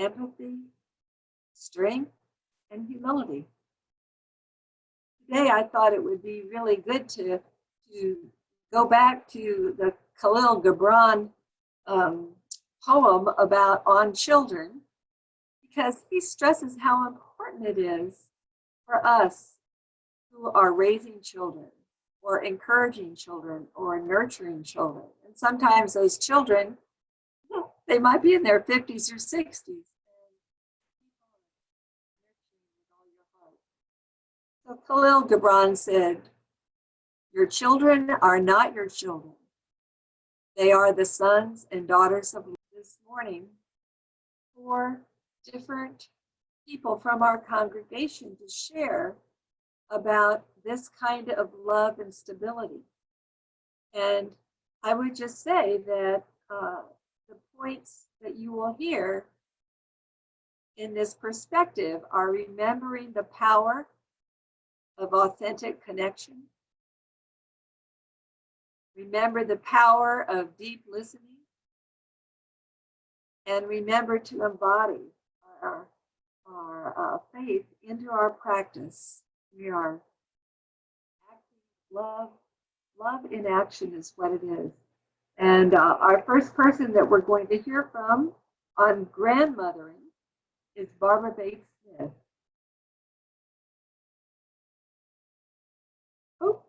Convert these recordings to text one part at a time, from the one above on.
empathy, strength, and humility. Today, I thought it would be really good to go back to the Khalil Gibran poem about on children, because he stresses how important it is for us who are raising children or encouraging children or nurturing children. And sometimes those children, they might be in their 50s or 60s. So Khalil Gibran said, "Your children are not your children. They are the sons and daughters of." This morning, 4 different people from our congregation to share about this kind of love and stability. And I would just say that the points that you will hear in this perspective are remembering the power of authentic connection. Remember the power of deep listening. And remember to embody our faith into our practice. We are acting love. Love in action is what it is. And our first person that we're going to hear from on grandmothering is Barbara Bates Smith. Oh,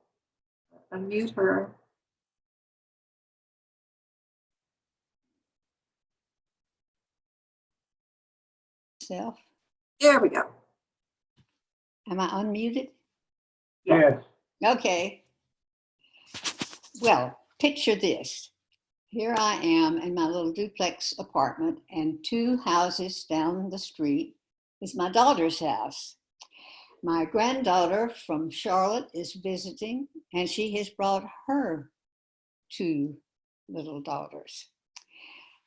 unmute her. Self. There we go. Am I unmuted? Yes. Okay. Well, picture this. Here I am in my little duplex apartment, and 2 houses down the street is my daughter's house. My granddaughter from Charlotte is visiting, and she has brought her 2 little daughters.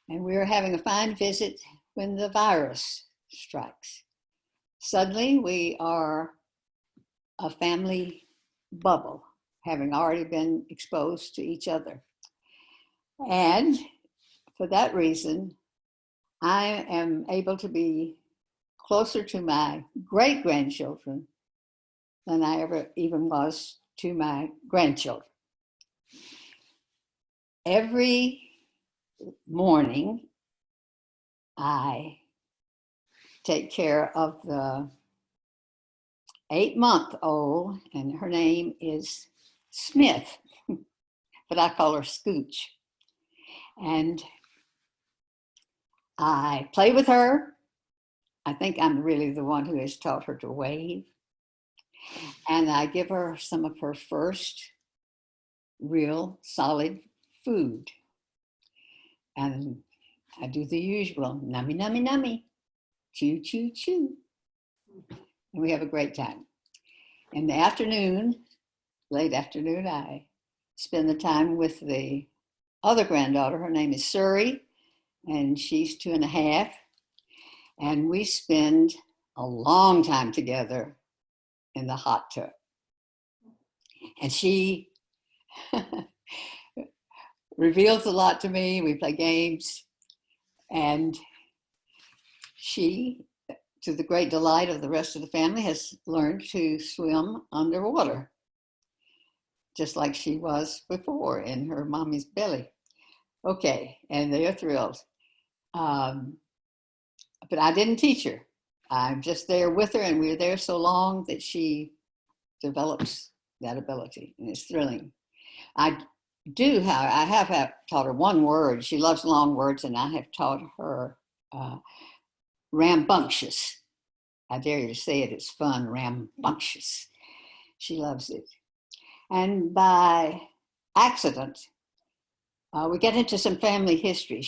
And we're having a fine visit when the virus strikes. Suddenly, we are a family bubble, having already been exposed to each other. And for that reason, I am able to be closer to my great-grandchildren than I ever even was to my grandchildren. Every morning, I take care of the 8-month-old, and her name is Smith, but I call her Scooch. And I play with her. I think I'm really the one who has taught her to wave. And I give her some of her first real solid food. And I do the usual, nummy, nummy, nummy, chew, chew, chew. And we have a great time. In the afternoon, late afternoon, I spend the time with the other granddaughter. Her name is Surrey, and she's 2.5. And we spend a long time together in the hot tub. And she reveals a lot to me. We play games. And she, to the great delight of the rest of the family, has learned to swim underwater, just like she was before in her mommy's belly. Okay, and they are thrilled. But I didn't teach her. I'm just there with her, and we're there so long that she develops that ability, and it's thrilling. I have taught her 1 word. She loves long words, and I have taught her rambunctious. I dare you to say it, it's fun, rambunctious. She loves it. And by accident, we get into some family history.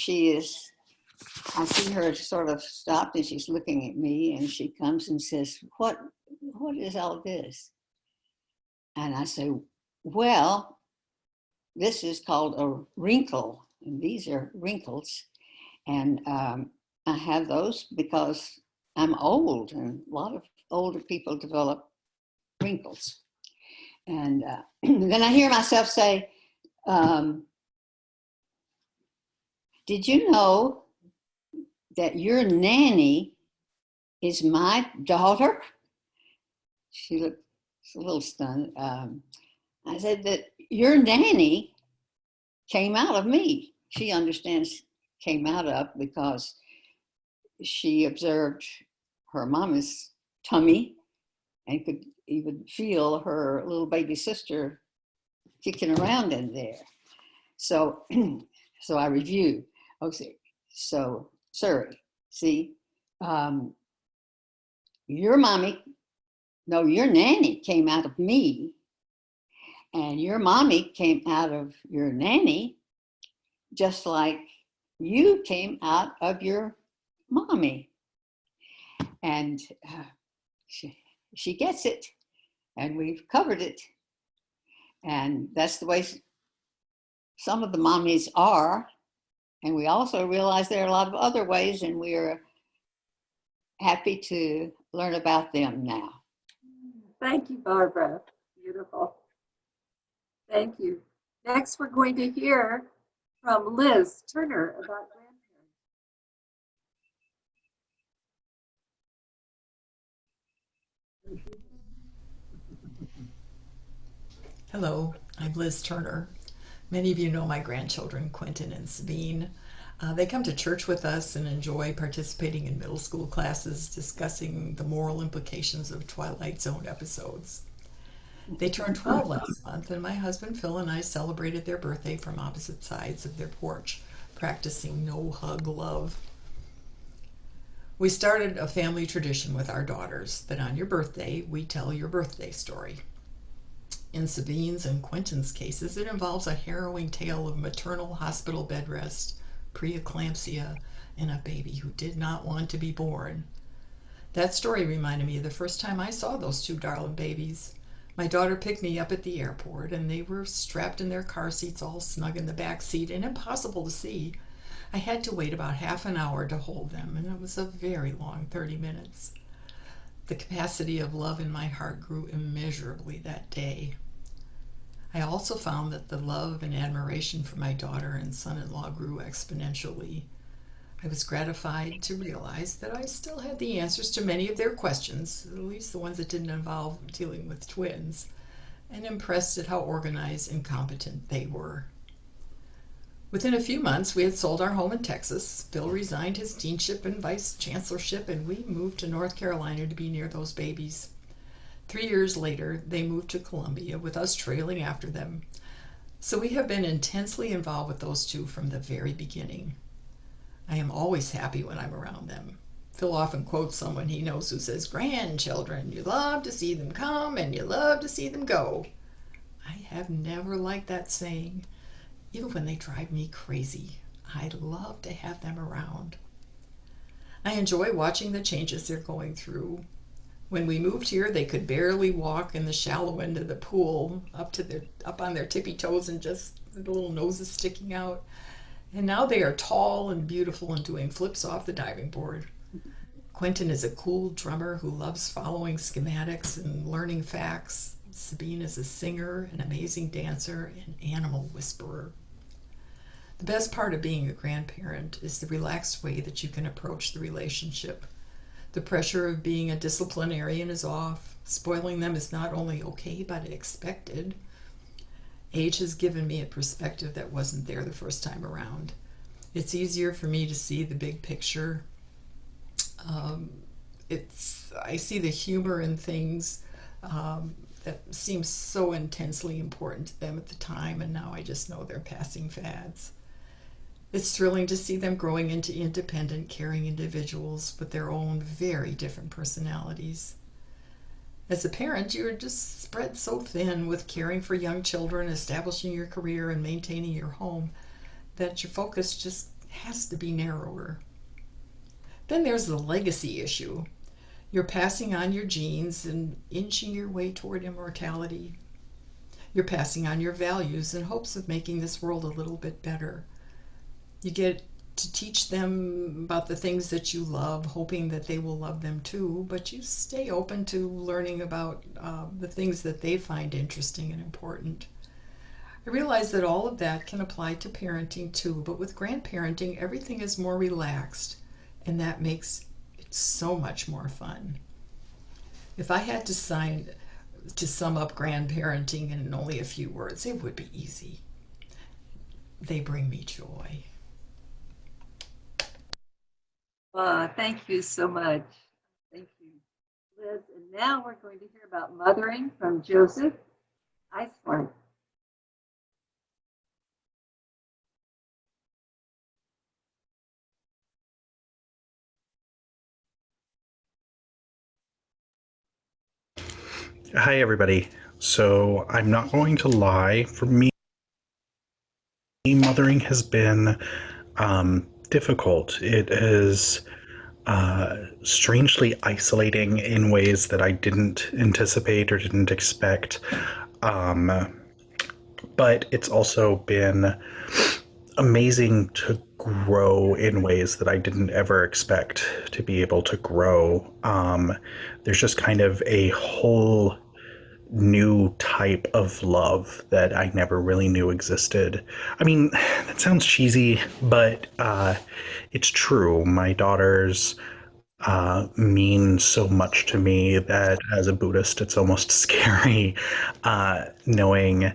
I see her sort of stopped, and she's looking at me, and she comes and says, what is all this? And I say, well, this is called a wrinkle, and these are wrinkles. And I have those because I'm old, and a lot of older people develop wrinkles. And then I hear myself say, did you know that your nanny is my daughter? She looked a little stunned. I said that your nanny came out of me. She understands came out of because she observed her mama's tummy and could even feel her little baby sister kicking around in there. So, so I review. Okay, so sorry. See, your nanny came out of me, and your mommy came out of your nanny, just like you came out of your mommy. And she gets it, and we've covered it. And that's the way some of the mommies are. And we also realize there are a lot of other ways, and we are happy to learn about them now. Thank you, Barbara. Beautiful. Thank you. Next, we're going to hear from Liz Turner about grandparents. Hello, I'm Liz Turner. Many of you know my grandchildren, Quentin and Sabine. They come to church with us and enjoy participating in middle school classes, discussing the moral implications of Twilight Zone episodes. They turned 12 last month, and my husband Phil and I celebrated their birthday from opposite sides of their porch, practicing no hug love. We started a family tradition with our daughters that on your birthday, we tell your birthday story. In Sabine's and Quentin's cases, it involves a harrowing tale of maternal hospital bed rest, preeclampsia, and a baby who did not want to be born. That story reminded me of the first time I saw those two darling babies. My daughter picked me up at the airport, and they were strapped in their car seats all snug in the back seat and impossible to see. I had to wait about half an hour to hold them, and it was a very long 30 minutes. The capacity of love in my heart grew immeasurably that day. I also found that the love and admiration for my daughter and son-in-law grew exponentially. I was gratified to realize that I still had the answers to many of their questions, at least the ones that didn't involve dealing with twins, and impressed at how organized and competent they were. Within a few months, we had sold our home in Texas. Bill resigned his deanship and vice chancellorship, and we moved to North Carolina to be near those babies. 3 years later, they moved to Columbia, with us trailing after them. So we have been intensely involved with those two from the very beginning. I am always happy when I'm around them. Phil often quotes someone he knows who says, "Grandchildren, you love to see them come and you love to see them go." I have never liked that saying. Even when they drive me crazy, I love to have them around. I enjoy watching the changes they're going through. When we moved here, they could barely walk in the shallow end of the pool, up on their tippy toes and just the little noses sticking out. And now they are tall and beautiful and doing flips off the diving board. Quentin is a cool drummer who loves following schematics and learning facts. Sabine is a singer, an amazing dancer, and animal whisperer. The best part of being a grandparent is the relaxed way that you can approach the relationship. The pressure of being a disciplinarian is off. Spoiling them is not only okay, but expected. Age has given me a perspective that wasn't there the first time around. It's easier for me to see the big picture. I see the humor in things that seem so intensely important to them at the time, and now I just know they're passing fads. It's thrilling to see them growing into independent, caring individuals with their own very different personalities. As a parent, you're just spread so thin with caring for young children, establishing your career, and maintaining your home that your focus just has to be narrower. Then there's the legacy issue. You're passing on your genes and inching your way toward immortality. You're passing on your values in hopes of making this world a little bit better. You get to teach them about the things that you love, hoping that they will love them too, but you stay open to learning about the things that they find interesting and important. I realize that all of that can apply to parenting too, but with grandparenting, everything is more relaxed and that makes it so much more fun. If I had to sum up grandparenting in only a few words, it would be easy. They bring me joy. Thank you so much. Thank you, Liz. And now we're going to hear about mothering from Joseph Eisler. Hi, everybody. So I'm not going to lie. For me, mothering has been difficult. It is strangely isolating in ways that I didn't anticipate or didn't expect. But it's also been amazing to grow in ways that I didn't ever expect to be able to grow. There's just kind of a whole new type of love that I never really knew existed. I mean, that sounds cheesy, but it's true. My daughters mean so much to me that as a Buddhist, it's almost scary knowing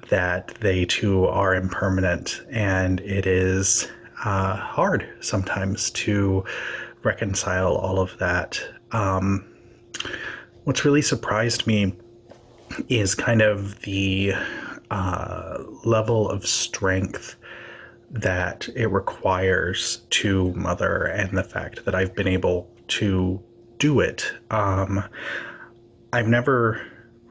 that they too are impermanent, and it is hard sometimes to reconcile all of that. What's really surprised me is kind of the level of strength that it requires to mother, and the fact that I've been able to do it. I've never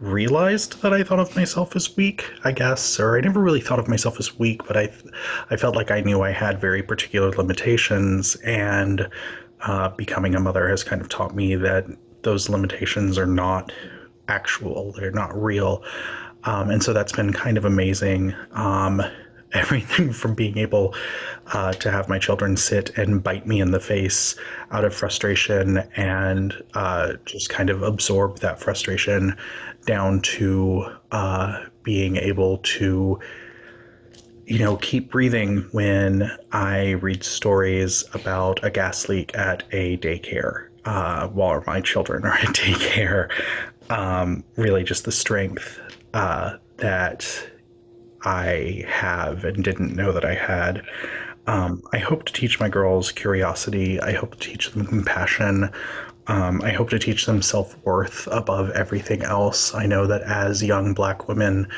realized that I thought of myself as weak, I guess, or I never really thought of myself as weak, but I felt like I knew I had very particular limitations, and becoming a mother has kind of taught me that those limitations are not actual, they're not real. And so that's been kind of amazing. Everything from being able to have my children sit and bite me in the face out of frustration and just kind of absorb that frustration, down to being able to, keep breathing when I read stories about a gas leak at a daycare while my children are at daycare. Really just the strength that I have and didn't know that I had. I hope to teach my girls curiosity. I hope to teach them compassion. I hope to teach them self-worth above everything else. I know that as young Black women,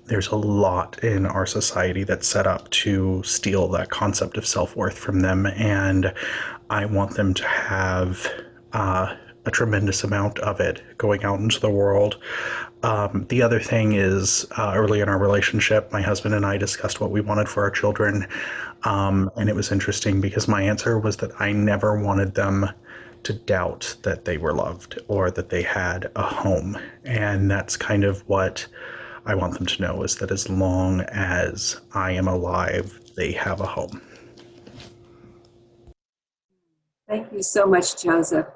there's a lot in our society that's set up to steal that concept of self-worth from them, and I want them to have a tremendous amount of it going out into the world. The other thing is, early in our relationship, my husband and I discussed what we wanted for our children. And it was interesting because my answer was that I never wanted them to doubt that they were loved or that they had a home. And that's kind of what I want them to know, is that as long as I am alive, they have a home. Thank you so much, Joseph.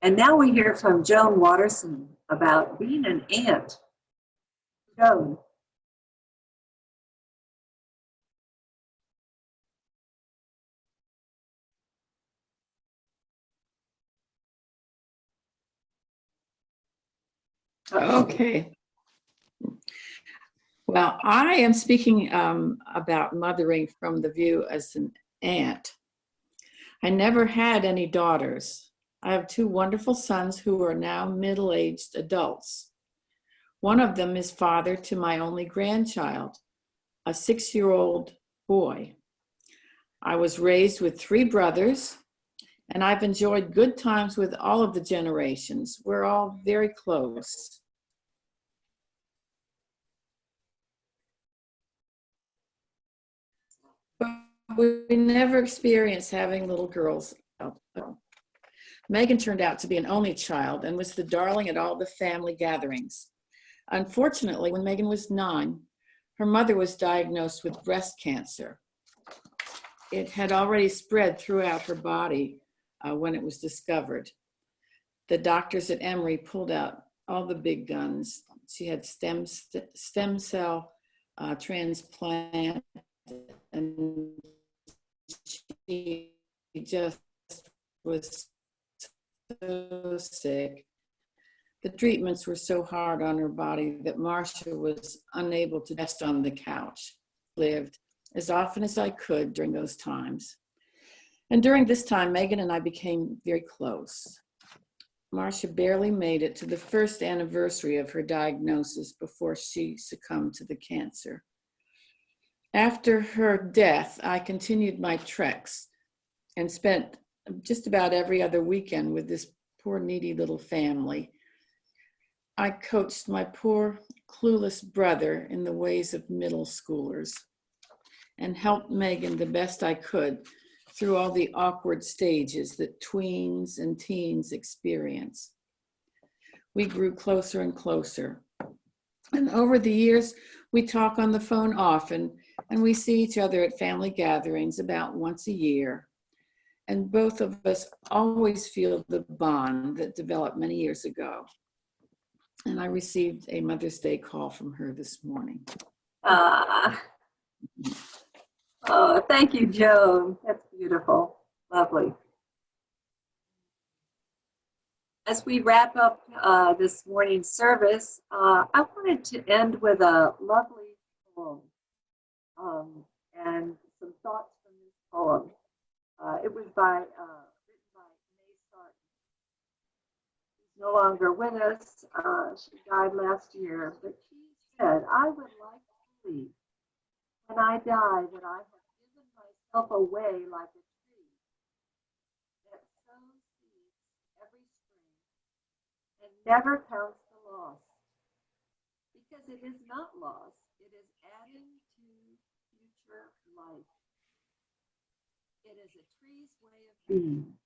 And now we hear from Joan Watterson about being an aunt. Joan. Okay. Well, I am speaking about mothering from the view as an aunt. I never had any daughters. I have two wonderful sons who are now middle-aged adults. One of them is father to my only grandchild, a 6-year-old boy. I was raised with 3 brothers, and I've enjoyed good times with all of the generations. We're all very close. But we never experienced having little girls. Megan turned out to be an only child and was the darling at all the family gatherings. Unfortunately, when Megan was 9, her mother was diagnosed with breast cancer. It had already spread throughout her body when it was discovered. The doctors at Emory pulled out all the big guns. She had stem cell transplant, and she just was so sick. The treatments were so hard on her body that Marcia was unable to rest on the couch. Lived as often as I could during those times. And during this time, Megan and I became very close. Marcia barely made it to the first anniversary of her diagnosis before she succumbed to the cancer. After her death, I continued my treks and spent just about every other weekend with this poor, needy little family. I coached my poor, clueless brother in the ways of middle schoolers and helped Megan the best I could through all the awkward stages that tweens and teens experience. We grew closer and closer. And over the years, we talk on the phone often, and we see each other at family gatherings about once a year. And both of us always feel the bond that developed many years ago. And I received a Mother's Day call from her this morning. Oh, thank you, Joan. That's beautiful. Lovely. As we wrap up this morning's service, I wanted to end with a lovely poem and some thoughts from this poem. It was written by May Sarton. She's no longer with us. She died last year, but she said, "I would like to believe when I die that I have given myself away like a tree that sows seeds every spring and never counts the loss. Because it is not loss, it is adding to future life. It is a tree's way of being.